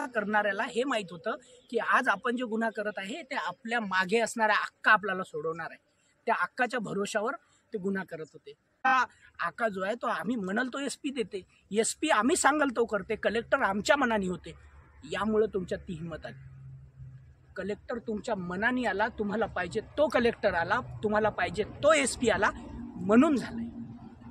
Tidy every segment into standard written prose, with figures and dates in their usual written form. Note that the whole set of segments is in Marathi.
करणाऱ्याला हे माहीत होतं की आज आपण जे गुन्हा करत आहे ते आपल्या मागे असणाऱ्या अक्का आपल्याला सोडवणार आहे. त्या अक्काच्या भरोशावर ते गुन्हा करत होते. आका जो आहे तो आम्ही म्हणाल तो SP देते, SP आम्ही सांगाल तो करते, कलेक्टर आमच्या मनाने होते. यामुळे तुमच्यात ती हिंमत आली. कलेक्टर तुमच्या मनाने आला, तुम्हाला पाहिजे तो कलेक्टर आला, तुम्हाला पाहिजे तो SP आला म्हणून झालंय.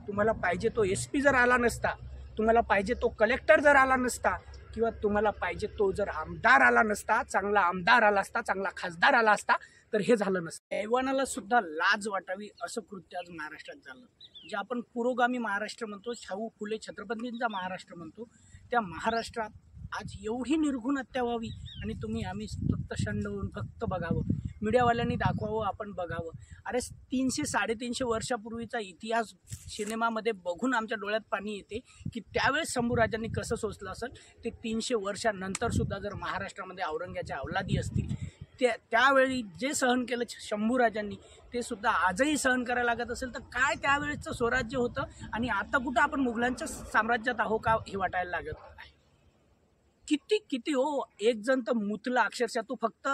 तुम्हाला पाहिजे तो SP जर आला नसता, तुम्हाला पाहिजे तो कलेक्टर जर आला नसता, किंवा तुम्हाला पाहिजे तो जर आमदार आला नसता, चांगला आमदार आला असता, चांगला खासदार आला असता, तर हे झालं नसतं. ऐवानाला सुद्धा लाज वाटावी असं कृत्य आज महाराष्ट्रात झालं. जे आपण पुरोगामी महाराष्ट्र म्हणतो, शाहू फुले छत्रपतींचा महाराष्ट्र म्हणतो, त्या महाराष्ट्रात आज एवढी निर्घुण हत्या व्हावी आणि आम्ही फक्त शंड होऊन फक्त बघावं, मीडियावाल्यांनी दाखवावं, आपण बघावं. अरे 300-350 वर्षापूर्वीचा इतिहास सिनेमामध्ये बघून आमच्या डोळ्यात पाणी येते की त्यावेळेस शंभूराजांनी कसं सोचलं असेल. ते 300 वर्षानंतर सुद्धा जर महाराष्ट्रामध्ये औरंग्याच्या अवलादी असतील, त्यावेळी जे सहन केलं शंभूराजांनी ते सुद्धा आजही सहन करायला लागत असेल तर काय त्यावेळेचं स्वराज्य होतं आणि आता कुठं आपण मुघलांच्या साम्राज्यात आहो का हे वाटायला लागत आहे. किती हो, एक जण तर मुतला अक्षरशः. तो फक्त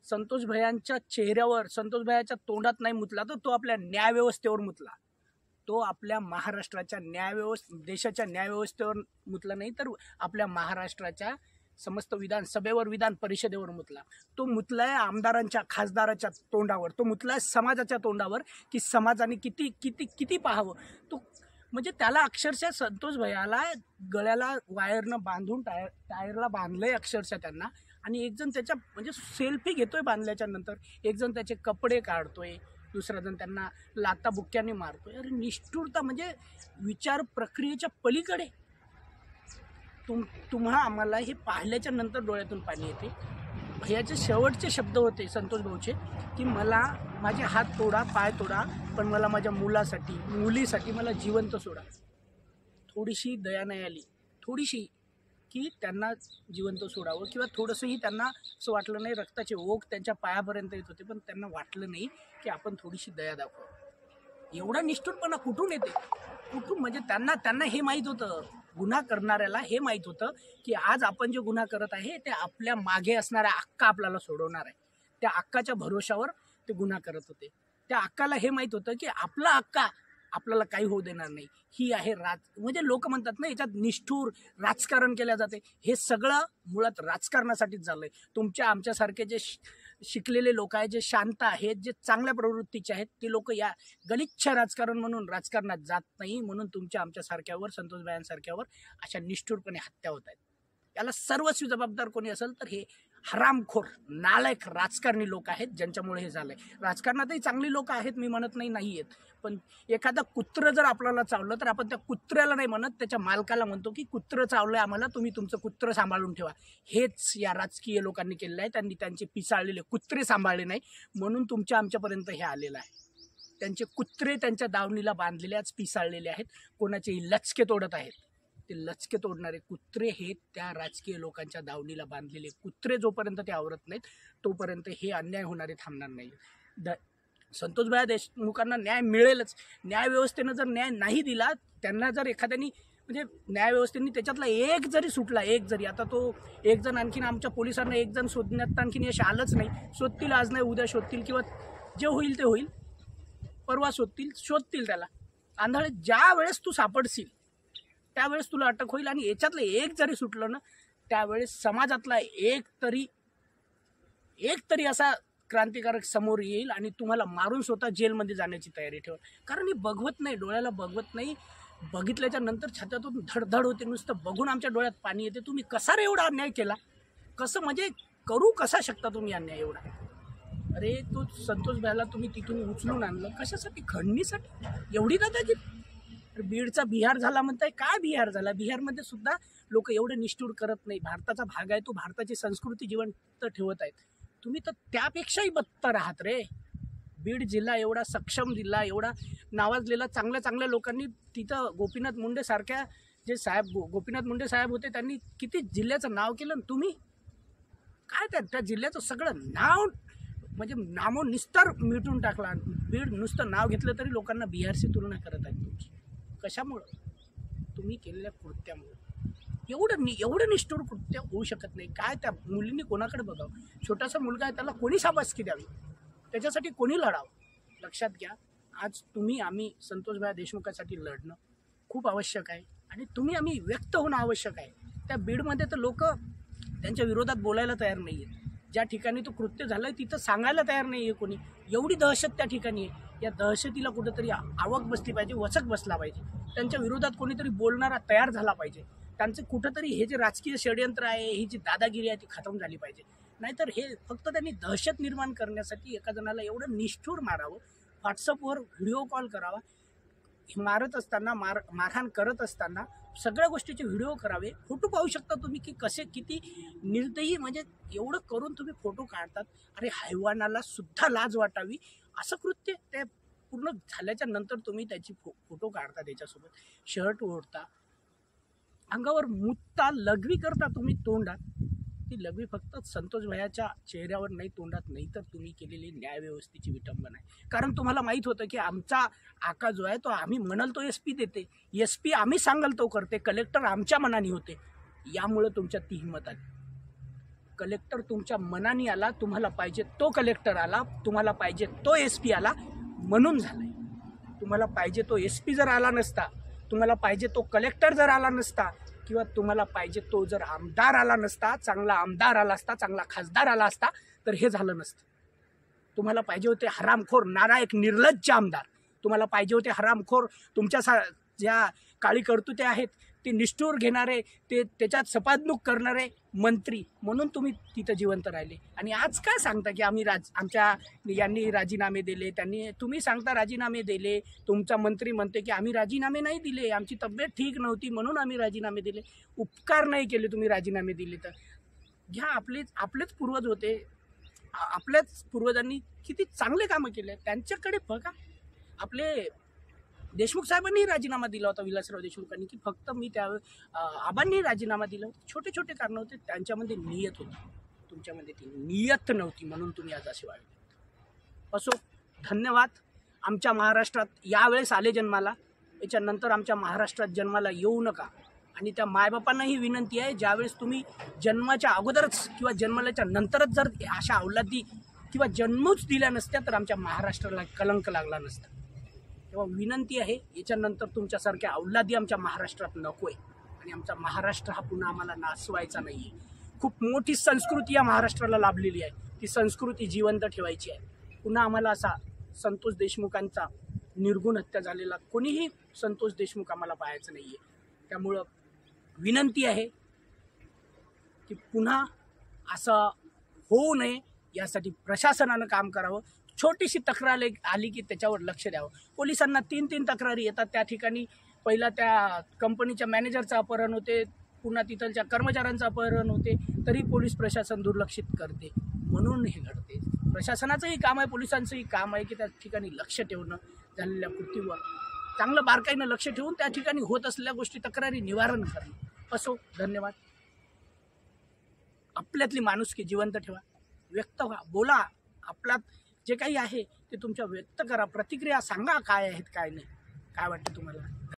संतोष भैयांच्या चेहऱ्यावर, संतोष भैयाच्या तोंडात नाही मुतला, तर तो आपल्या न्यायव्यवस्थेवर मुतला. तो आपल्या महाराष्ट्राच्या देशाच्या न्यायव्यवस्थेवर मुतला नाही, तर आपल्या महाराष्ट्राच्या समस्त विधानसभेवर, विधान परिषदेवर मुतला. तो मुतलाय आमदारांच्या, खासदाराच्या तोंडावर, तो मुतलाय समाजाच्या तोंडावर की समाजाने किती किती किती पाहावं. तो म्हणजे त्याला अक्षरशः संतोष भैयाला गळ्याला वायरनं बांधून टायरला बांधलंय अक्षरशः त्यांना. आणि एक जण त्याच्या म्हणजे सेल्फी घेतोय बांधल्याच्या नंतर, एक जण त्याचे कपडे काढतोय, दुसरा जण त्यांना लाता बुक्क्याने मारतोय. अरे निष्ठुरता म्हणजे विचार प्रक्रियेच्या पलीकडे. तुम्हा आम्हाला हे पाहिल्याच्या नंतर डोळ्यातून पाणी येते. भैयाचे शेवटचे शब्द होते संतोष भाऊचे की मला माझे हात तोडा, पाय तोडा, पण मला माझ्या मुलीसाठी मला जिवंत सोडा. थोडीशी दया नाही आली, थोडीशी, की त्यांना जिवंत सोडावं, किंवा थोडंसंही त्यांना असं वाटलं नाही. रक्ताचे ओघ त्यांच्या पायापर्यंत येत होते, पण त्यांना वाटलं नाही की आपण थोडीशी दया दाखवावं. एवढा निष्ठुरपणा कुठून येते, कुठून? म्हणजे त्यांना हे माहीत होतं, गुन्हा करणाऱ्याला हे माहीत होतं की आज आपण जे गुन्हा करत आहे ते आपल्या मागे असणाऱ्या अक्का आपल्याला सोडवणार आहे. त्या अक्काच्या भरोशावर ते गुन्हा करत होते. त्या अक्काला हे माहीत होतं की आपला अक्का आपल्याला काही होऊ देणार नाही. ही आहे म्हणजे लोक म्हणतात ना याच्यात निष्ठूर राजकारण केल्या जाते. हे सगळं मुळात राजकारणासाठीच झालंय. तुमच्या आमच्यासारखे जे शिकलेले लोक आहेत, जे शांत आहेत, जे चांगल्या प्रवृत्तीचे आहेत, ते लोक या गलिच्छ राजकारण म्हणून राजकारणात जात नाही. म्हणून तुमच्या आमच्यासारख्यावर, संतोष भैयांसारख्यावर अशा निष्ठुरपणे हत्या होत आहेत. याला सर्वस्वी जबाबदार कोणी असेल तर हे हरामखोर नालायक राजकारणी लोक आहेत, ज्यांच्यामुळे हे झालंय. राजकारणातही चांगली लोक आहेत, मी म्हणत नाही आहेत, पण एखादा कुत्र जर आपल्याला चावलं तर आपण त्या कुत्र्याला नाही म्हणत, त्याच्या मालकाला म्हणतो की कुत्र चावलंय आम्हाला, तुम्ही तुमचं कुत्र सांभाळून ठेवा. हेच या राजकीय लोकांनी केलेलं आहे. त्यांनी त्यांचे पिसाळलेले कुत्रे सांभाळले नाही, म्हणून तुमच्या आमच्यापर्यंत हे आलेलं आहे. त्यांचे कुत्रे त्यांच्या दावणीला बांधलेले आज पिसाळलेले आहेत, कोणाचेही लचके तोडत आहेत. ते लचके तोडणारे कुत्रे हे त्या राजकीय लोकांच्या दावणीला बांधलेले कुत्रे जोपर्यंत ते आवरत नाहीत तोपर्यंत हे अन्याय होणारे थांबणार नाही. संतोष भैया देशमुखांना न्याय मिळेलच. न्यायव्यवस्थेनं जर न्याय नाही दिला, त्यांना जर एखाद्यानी म्हणजे न्यायव्यवस्थेने त्याच्यातला एक जरी सुटला, एक जरी, आता तो एक जण आणखीन आमच्या पोलिसांना एक जण शोधण्यात आणखीन यश आलंच नाही. शोधतील, आज नाही उद्या शोधतील, किंवा जे होईल ते होईल, परवा शोधतील त्याला. आंधळे ज्या वेळेस तू सापडशील त्यावेळेस तुला अटक होईल. आणि याच्यातलं एक जरी सुटलं ना, त्यावेळेस समाजातला एक तरी असा क्रांतिकारक समोर येईल आणि तुम्हाला मारून स्वतः जेलमध्ये जाण्याची तयारी ठेवा. कारण हे बघवत नाही, डोळ्याला बघवत नाही. बघितल्याच्या नंतर छात्यातून धडधड होते, नुसतं बघून आमच्या डोळ्यात पाणी येते. तुम्ही कसा रे एवढा अन्याय केला? कसं म्हणजे करू कसा शकता तुम्ही अन्याय एवढा? अरे तो संतोष भैयाला तुम्ही तिथून उचलून आणलं कशासाठी? खंडणीसाठी? एवढी दादाजी? बीडचा बिहार झाला म्हणताय. काय बिहार झाला? बिहारमध्ये सुद्धा लोक एवढे निष्ठूर करत नाही. भारताचा भाग आहे तो, भारताची संस्कृती जिवंत ठेवत आहेत. तुम्ही तर त्यापेक्षाही बदतर आहात रे. बीड जिल्हा एवढा सक्षम जिल्हा, एवढा नावाजलेला, चांगल्या लोकांनी तिथं गोपीनाथ मुंडे सारख्या जे साहेब, गोपीनाथ मुंडे साहेब होते, त्यांनी किती जिल्ह्याचं नाव केलं. तुम्ही काय त्या जिल्ह्याचं सगळं नाव म्हणजे नामोनिस्तार मिटून टाकला. बीड नुसतं नाव घेतलं तरी लोकांना बिहारशी तुलना करत आहेत तुमची. कशामुळं? तुम्ही केलेल्या कृत्यामुळे. एवढं निष्ठुर कृत्य होऊ शकत नाही. काय त्या मुलींनी कोणाकडे बघावं? छोटासा मुलगा आहे, त्याला कोणी शाबासकी द्यावी? त्याच्यासाठी कोणी लढावं? लक्षात घ्या, आज तुम्ही आम्ही संतोषभाई देशमुखासाठी लढणं खूप आवश्यक आहे आणि तुम्ही आम्ही व्यक्त होणं आवश्यक आहे. त्या बीडमध्ये तर लोक त्यांच्या विरोधात बोलायला तयार नाही आहेत. ज्या ठिकाणी तो कृत्य झालं आहे तिथं सांगायला तयार नाही आहे कोणी. एवढी दहशत त्या ठिकाणी आहे. या दहशतीला कुठंतरी आवक बसली पाहिजे, वचक बसला पाहिजे. त्यांच्या विरोधात कोणीतरी बोलणारा तयार झाला पाहिजे. त्यांचे कुठंतरी हे जे राजकीय षडयंत्र आहे, ही जी दादागिरी आहे ती खतम झाली पाहिजे. नाहीतर हे फक्त त्यांनी दहशत निर्माण करण्यासाठी एका जणाला एवढं निष्ठुर मारावं, व्हॉट्सअपवर व्हिडिओ कॉल करावा, मारत असताना मारहाण करत असताना सगळ्या गोष्टीचे व्हिडिओ करावे. फोटो पाहू शकता तुम्ही की कसे किती निर्दयी, म्हणजे एवढं करून तुम्ही फोटो काढतात. अरे हैवानाला सुद्धा लाज वाटावी असं कृत्य. ते पूर्ण झाल्याच्या नंतर तुम्ही त्याची फोटो काढता, त्याच्यासोबत शर्ट ओढता, अंगावर मुतता, लघवी करता तुम्ही तोंडात. ती लघवी फक्त संतोष भैयाच्या चेहऱ्यावर नाही, तोंडात नाही, तर तुम्ही केलेली न्यायव्यवस्थेची विटंबना आहे. कारण तुम्हाला माहीत होतं की आमचा आका जो आहे तो आम्ही म्हणाल तो SP देते, SP आम्ही सांगाल तो करते, कलेक्टर आमच्या मनाने होते. यामुळं तुमच्यात ती हिंमत आली. कलेक्टर तुमच्या मनाने आला, तुम्हाला पाहिजे तो कलेक्टर आला, तुम्हाला पाहिजे तो SP आला, म्हणून झालंय. तुम्हाला पाहिजे तो SP जर आला नसता, तुम्हाला पाहिजे तो कलेक्टर जर आला नसता, किंवा तुम्हाला पाहिजे तो जर आमदार आला नसता, चांगला आमदार आला असता, चांगला खासदार आला असता, तर हे झालं नसतं. तुम्हाला पाहिजे होते हरामखोर, नालायक, निर्लज्ज आमदार. तुम्हाला पाहिजे होते हरामखोर, तुमच्या ज्या काळी कर्तुते आहेत ते निष्ठूर घेणारे, ते त्याच्यात सपादणूक करणारे मंत्री. म्हणून तुम्ही तिथं जिवंत राहिले. आणि आज काय सांगता की आम्ही आमच्या यांनी राजीनामे दिले, तुम्ही सांगता राजीनामे दिले. तुमचा मंत्री म्हणते की आम्ही राजीनामे नाही दिले, आमची तब्येत ठीक नव्हती म्हणून आम्ही राजीनामे दिले. उपकार नाही केले तुम्ही राजीनामे दिले तर. घ्या, आपलेच पूर्वज होते, आपल्याच पूर्वजांनी किती चांगले कामं केले, त्यांच्याकडे बघा. आपले देशमुख साहेबांनी राजीनामा दिला होता, विलासराव देशमुखांनी, की फक्त मी त्या आबांनी राजीनामा दिला होता. छोटे छोटे कारणं होते, त्यांच्यामध्ये नियत होती, तुमच्यामध्ये ती नियत नव्हती, म्हणून तुम्ही आज असे वाढले. असो, धन्यवाद. आमच्या महाराष्ट्रात यावेळेस आले जन्माला, याच्यानंतर आमच्या महाराष्ट्रात जन्माला येऊ नका. आणि त्या मायबापांनाही विनंती आहे, ज्यावेळेस तुम्ही जन्माच्या अगोदरच किंवा जन्माल्याच्या नंतरच जर अशा अवलादी किंवा जन्मच दिल्या नसत्या तर आमच्या महाराष्ट्राला कलंक लागला नसता. तेव्हा विनंती आहे, याच्यानंतर तुमच्यासारख्या अवलादी आमच्या महाराष्ट्रात नको आहे. आणि आमचा महाराष्ट्र हा पुन्हा आम्हाला नासवायचा नाही आहे. खूप मोठी संस्कृती या महाराष्ट्राला लाभलेली आहे, ती संस्कृती जिवंत ठेवायची आहे. पुन्हा आम्हाला असा संतोष देशमुखांचा निर्गुण हत्या झालेला कोणीही संतोष देशमुख आम्हाला पाहायचं नाही आहे. त्यामुळं विनंती आहे की पुन्हा असं होऊ नये, यासाठी प्रशासनानं काम करावं. छोटीशी तक्रार आली की त्याच्यावर लक्ष द्यावं. पोलिसांना 3 तक्रारी येतात. त्या ठिकाणी पहिला त्या कंपनीच्या मॅनेजरचं अपहरण होते, पुन्हा तिथलच्या कर्मचाऱ्यांचं अपहरण होते, तरी पोलीस प्रशासन दुर्लक्षित करते. म्हणून हे घडते. प्रशासनाचंही काम आहे, पोलिसांचंही काम आहे की त्या ठिकाणी लक्ष ठेवणं, झालेल्या कृतीवर चांगलं बारकाईनं लक्ष ठेवून त्या ठिकाणी होत असलेल्या गोष्टी तक्रारी निवारण करणं. असो, धन्यवाद. आपल्यातली माणुसकी जिवंत ठेवा, व्यक्त व्हा, बोला. आपल्यात जे काही आहे ते तुमच्या व्यक्त करा, प्रतिक्रिया सांगा, काय आहेत काय नाही. काय वाटतं तुम्हाला?